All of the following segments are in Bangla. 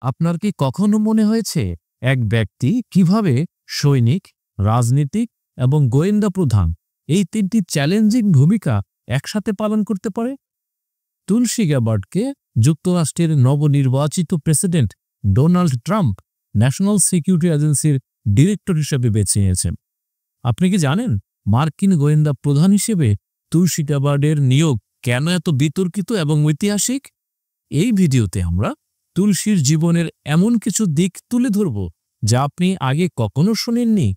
আপনার কি কখনো মনে হয়েছে এক ব্যক্তি কিভাবে সৈনিক, রাজনীতিক এবং গোয়েন্দা প্রধান এই তিনটি চ্যালেঞ্জিং ভূমিকা একসাথে পালন করতে পারে? তুলসী গ্যাবার্ডকে যুক্তরাষ্ট্রের নবনির্বাচিত president Donald Trump national security এজেন্সির ডিরেক্টর হিসেবে বেছে নিয়েছেন। আপনি কি জানেন মার্কিন গোয়েন্দা প্রধান হিসেবে তুলসী গ্যাবার্ডের নিয়োগ কেন এত বিতর্কিত এবং ঐতিহাসিক? এই ভিডিওতে আমরা তুলসীর জীবনের এমন কিছু দিক তুলে ধরব যা আপনি আগে কখনো শোনেননি।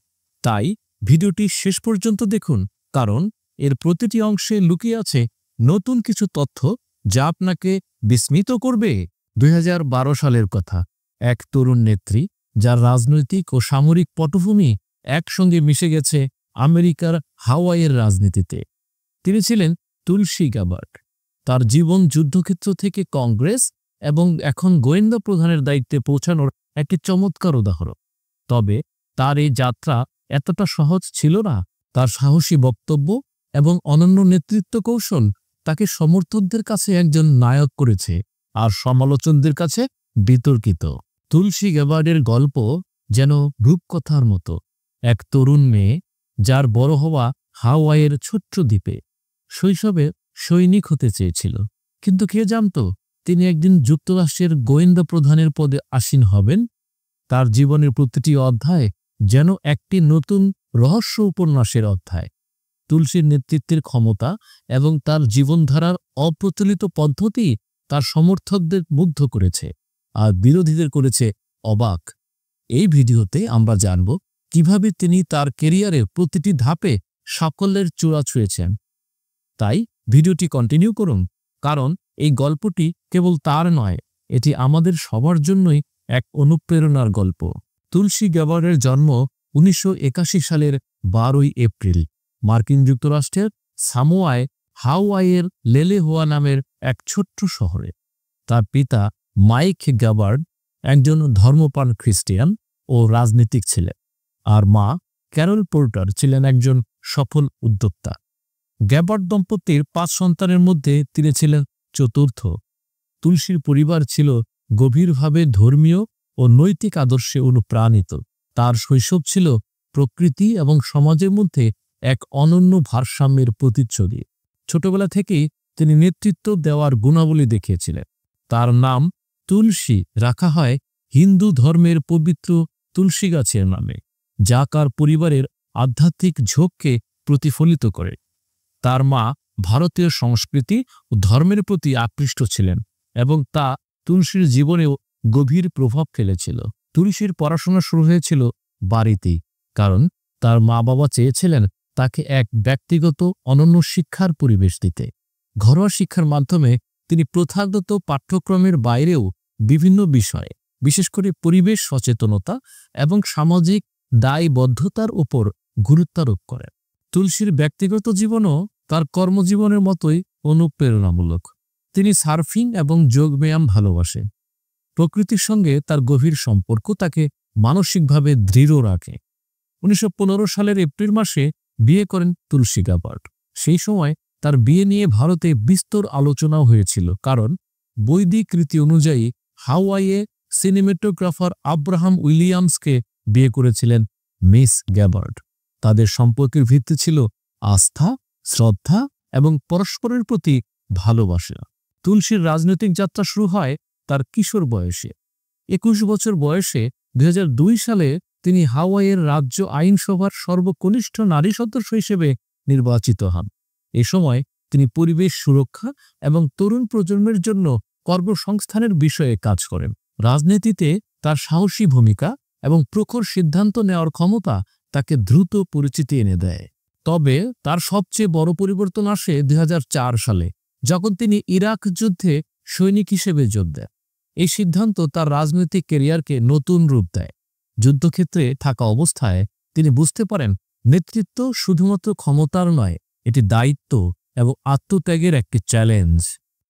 তাই ভিডিওটি শেষ পর্যন্ত দেখুন, কারণ এর প্রতিটি অংশে লুকিয়ে আছে নতুন কিছু তথ্য যা আপনাকে বিস্মিত করবে। 2012 সালের কথা। এক তরুণ নেত্রী যার রাজনৈতিক ও সামরিক পটভূমি একসঙ্গে মিশে গেছে আমেরিকার হাওয়াইয়ের রাজনীতিতে। তিনি ছিলেন তুলসী গ্যাবার্ড। তার জীবন যুদ্ধক্ষেত্র থেকে কংগ্রেস এবং এখন গোয়েন্দা প্রধানের দায়িত্বে পৌঁছানোর একটি চমৎকার উদাহরণ। তবে তার এই যাত্রা এতটা সহজ ছিল না। তার সাহসী বক্তব্য এবং অনন্য নেতৃত্ব কৌশল তাকে সমর্থকদের কাছে একজন নায়ক করেছে আর সমালোচকদের কাছে বিতর্কিত। তুলসী গ্যাবার্ডের গল্প যেন রূপকথার মতো। এক তরুণ মেয়ে যার বড় হওয়া হাওয়াইয়ের ছোট্ট দ্বীপে। শৈশবে সৈনিক হতে চেয়েছিল, কিন্তু কে জানত তিনি একদিন যুক্তরাষ্ট্রের গোয়েন্দা প্রধানের পদে আসীন হবেন। তার জীবনের প্রতিটি অধ্যায় যেন একটি নতুন রহস্য উপন্যাসের অধ্যায়। তুলসীর নেতৃত্বের ক্ষমতা এবং তার জীবনধারার অপ্রচলিত পদ্ধতি তার সমর্থকদের মুগ্ধ করেছে আর বিরোধীদের করেছে অবাক। এই ভিডিওতে আমরা জানব কিভাবে তিনি তার কেরিয়ারের প্রতিটি ধাপে সাফল্যের চূড়া ছুঁয়েছেন। তাই ভিডিওটি কন্টিনিউ করুন, কারণ এই গল্পটি কেবল তার নয়, এটি আমাদের সবার জন্যই এক অনুপ্রেরণার গল্প। তুলসী গ্যাবার্ডের জন্ম 1981 সালের 12 এপ্রিল মার্কিন যুক্তরাষ্ট্রের সামোয়ায় হাওয়াইয়ের লেলেহোয়া নামের এক ছোট্ট শহরে। তার পিতা মাইক গ্যাবার্ড একজন ধর্মপ্রাণ খ্রিস্টান ও রাজনীতিক ছিলেন, আর মা ক্যারল পোর্টার ছিলেন একজন সফল উদ্যোক্তা। গ্যাবার্ড দম্পতির 5 সন্তানের মধ্যে তিনি ছিলেন চতুর্থ। তুলসীর পরিবার ছিল গভীরভাবে ধর্মীয় ও নৈতিক আদর্শে অনুপ্রাণিত। তার শৈশব ছিল প্রকৃতি এবং সমাজের মধ্যে এক অনন্য ভারসাম্যের প্রতিচ্ছবি। ছোটবেলা থেকেই তিনি নেতৃত্ব দেওয়ার গুণাবলী দেখিয়েছিলেন। তার নাম তুলসী রাখা হয় হিন্দু ধর্মের পবিত্র তুলসী গাছের নামে, যা তার পরিবারের আধ্যাত্মিক ঝোঁককে প্রতিফলিত করে। তার মা ভারতীয় সংস্কৃতি ও ধর্মের প্রতি আকৃষ্ট ছিলেন এবং তা তুলসীর জীবনেও গভীর প্রভাব ফেলেছিল। তুলসীর পড়াশোনা শুরু হয়েছিল বাড়িতেই, কারণ তার মা বাবা চেয়েছিলেন তাকে এক ব্যক্তিগত অনন্য শিক্ষার পরিবেশ দিতে। ঘরোয়া শিক্ষার মাধ্যমে তিনি প্রথাগত পাঠ্যক্রমের বাইরেও বিভিন্ন বিষয়ে, বিশেষ করে পরিবেশ সচেতনতা এবং সামাজিক দায়বদ্ধতার উপর গুরুত্বারোপ করেন। তুলসীর ব্যক্তিগত জীবনও তার কর্মজীবনের মতোই অনুপ্রেরণামূলক। তিনি সার্ফিং এবং যোগব্যায়াম ভালোবাসেন। প্রকৃতির সঙ্গে তার গভীর সম্পর্ক তাকে মানসিকভাবে দৃঢ় রাখে। 1915 সালের এপ্রিল মাসে বিয়ে করেন তুলসী গ্যাবার্ড। সেই সময় তার বিয়ে নিয়ে ভারতে বিস্তর আলোচনাও হয়েছিল, কারণ বৈদিক রীতি অনুযায়ী হাওয়াইয়ে সিনেমেটোগ্রাফার আব্রাহাম উইলিয়ামসকে বিয়ে করেছিলেন মিস গ্যাবার্ড। তাদের সম্পর্কের ভিত্তি ছিল আস্থা, শ্রদ্ধা এবং পরস্পরের প্রতি ভালোবাসা। তুলসীর রাজনৈতিক যাত্রা শুরু হয় তার কিশোর বয়সে। 21 বছর বয়সে 2002 সালে তিনি হাওয়াইয়ের রাজ্য আইনসভার সর্বকনিষ্ঠ নারী সদস্য হিসেবে নির্বাচিত হন। এ সময় তিনি পরিবেশ সুরক্ষা এবং তরুণ প্রজন্মের জন্য কর্মসংস্থানের বিষয়ে কাজ করেন। রাজনীতিতে তার সাহসী ভূমিকা এবং প্রখর সিদ্ধান্ত নেওয়ার ক্ষমতা তাকে দ্রুত পরিচিতি এনে দেয়। তবে তার সবচেয়ে বড় পরিবর্তন আসে 2004 সালে, যখন তিনি ইরাক যুদ্ধে সৈনিক হিসেবে যোগ দেন। এই সিদ্ধান্ত তার রাজনৈতিক ক্যারিয়ারকে নতুন রূপ দেয়। যুদ্ধক্ষেত্রে থাকা অবস্থায় তিনি বুঝতে পারেন নেতৃত্ব শুধুমাত্র ক্ষমতার নয়, এটি দায়িত্ব এবং আত্মত্যাগের একটি চ্যালেঞ্জ।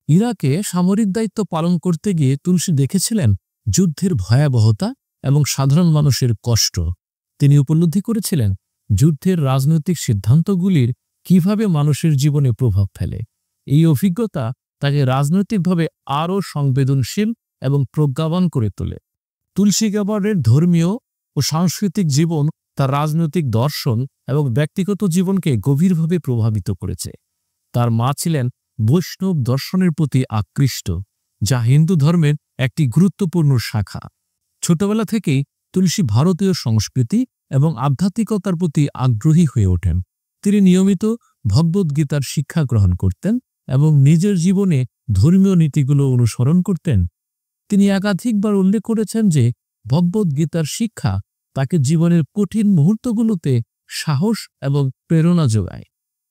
ইরাকে সামরিক দায়িত্ব পালন করতে গিয়ে তুলসী দেখেছিলেন যুদ্ধের ভয়াবহতা এবং সাধারণ মানুষের কষ্ট। তিনি উপলব্ধি করেছিলেন যুদ্ধের রাজনৈতিক সিদ্ধান্তগুলির কিভাবে মানুষের জীবনে প্রভাব ফেলে। এই অভিজ্ঞতা তাকে রাজনৈতিকভাবে আরও সংবেদনশীল এবং প্রজ্ঞাবান করে তোলে। তুলসী গ্যাবার্ডের ধর্মীয় ও সাংস্কৃতিক জীবন তার রাজনৈতিক দর্শন এবং ব্যক্তিগত জীবনকে গভীরভাবে প্রভাবিত করেছে। তার মা ছিলেন বৈষ্ণব দর্শনের প্রতি আকৃষ্ট, যা হিন্দু ধর্মের একটি গুরুত্বপূর্ণ শাখা। ছোটবেলা থেকেই তুলসী ভারতীয় সংস্কৃতি এবং আধ্যাত্মিকতার প্রতি আগ্রহী হয়ে ওঠেন। তিনি নিয়মিত ভগবদ্গীতার শিক্ষা গ্রহণ করতেন এবং নিজের জীবনে ধর্মীয় নীতিগুলো অনুসরণ করতেন। তিনি একাধিকবার উল্লেখ করেছেন যে ভগবদ্গীতার শিক্ষা তাকে জীবনের কঠিন মুহূর্তগুলোতে সাহস এবং প্রেরণা যোগায়।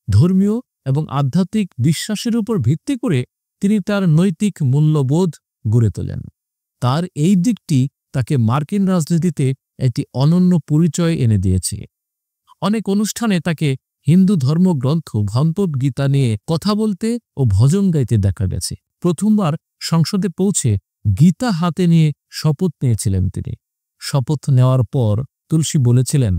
ধর্মীয় এবং আধ্যাত্মিক বিশ্বাসের উপর ভিত্তি করে তিনি তার নৈতিক মূল্যবোধ গড়ে তোলেন। তার এই দিকটি তাকে মার্কিন রাজনীতিতে একটি অনন্য পরিচয় এনে দিয়েছে। অনেক অনুষ্ঠানে তাকে হিন্দু ধর্মগ্রন্থ ভগবদ্গীতা নিয়ে কথা বলতে ও ভজন গাইতে দেখা গেছে। প্রথমবার সংসদে পৌঁছে গীতা হাতে নিয়ে শপথ নিয়েছিলেন তিনি। শপথ নেওয়ার পর তুলসী বলেছিলেন,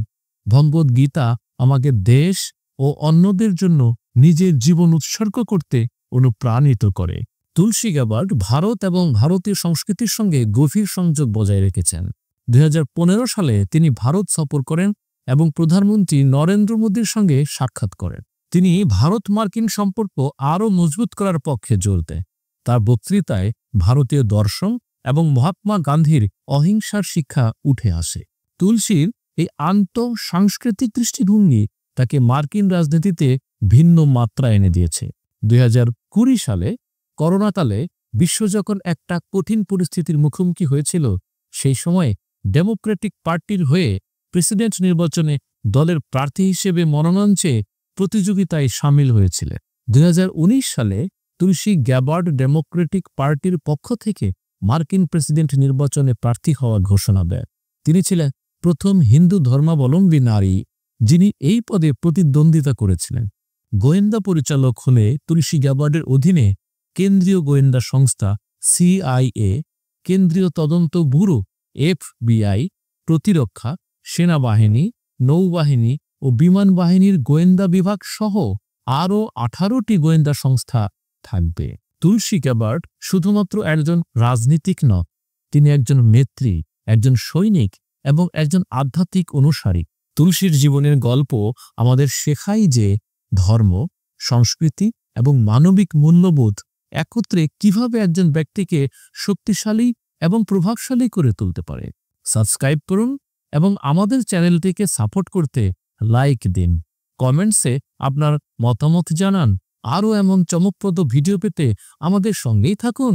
ভগবদ্গীতা আমাকে দেশ ও অন্যদের জন্য নিজের জীবন উৎসর্গ করতে অনুপ্রাণিত করে। তুলসী গ্যাবার্ড ভারত এবং ভারতীয় সংস্কৃতির সঙ্গে গভীর সংযোগ বজায় রেখেছেন। 2015 সালে তিনি ভারত সফর করেন এবং প্রধানমন্ত্রী নরেন্দ্র মোদীর সঙ্গে সাক্ষাৎ করেন। তিনি ভারত মার্কিন সম্পর্ক আরও মজবুত করার পক্ষে জোর দেন। তার বক্তৃতায় ভারতীয় দর্শন এবং মহাত্মা গান্ধীর অহিংসার শিক্ষা উঠে আসে। তুলসীর এই আন্তঃসাংস্কৃতিক দৃষ্টিভঙ্গি তাকে মার্কিন রাজনীতিতে ভিন্ন মাত্রা এনে দিয়েছে। 2020 সালে করোনাকালে বিশ্ব যখন একটা কঠিন পরিস্থিতির মুখোমুখি হয়েছিল, সেই সময়ে ডেমোক্রেটিক পার্টির হয়ে প্রেসিডেন্ট নির্বাচনে দলের প্রার্থী হিসেবে মনোনয়ন চেয়ে প্রতিযোগিতায় সামিল হয়েছিলেন। 2019 সালে তুলসী গ্যাবার্ড ডেমোক্রেটিক পার্টির পক্ষ থেকে মার্কিন প্রেসিডেন্ট নির্বাচনে প্রার্থী হওয়ার ঘোষণা দেন। তিনি ছিলেন প্রথম হিন্দু ধর্মাবলম্বী নারী যিনি এই পদে প্রতিদ্বন্দ্বিতা করেছিলেন। গোয়েন্দা পরিচালক হলে তুলসী গ্যাবার্ডের অধীনে কেন্দ্রীয় গোয়েন্দা সংস্থা CIA, কেন্দ্রীয় তদন্ত ব্যুরো FBI, প্রতিরক্ষা, সেনাবাহিনী, নৌবাহিনী ও বিমান বাহিনীর গোয়েন্দা বিভাগ সহ আরও 18টি গোয়েন্দা সংস্থা থাকবে। তুলসী গ্যাবার্ড শুধুমাত্র একজন রাজনীতিক নন, তিনি একজন নেত্রী, একজন সৈনিক এবং একজন আধ্যাত্মিক অনুসারী। তুলসীর জীবনের গল্প আমাদের শেখায় যে ধর্ম, সংস্কৃতি এবং মানবিক মূল্যবোধ একত্রে কিভাবে একজন ব্যক্তিকে শক্তিশালী এবং প্রভাবশালী করে তুলতে পারে। সাবস্ক্রাইব করুন এবং আমাদের চ্যানেলটিকে সাপোর্ট করতে লাইক দিন। কমেন্টসে আপনার মতামত জানান। আরও এমন চমকপ্রদ ভিডিও পেতে আমাদের সঙ্গেই থাকুন।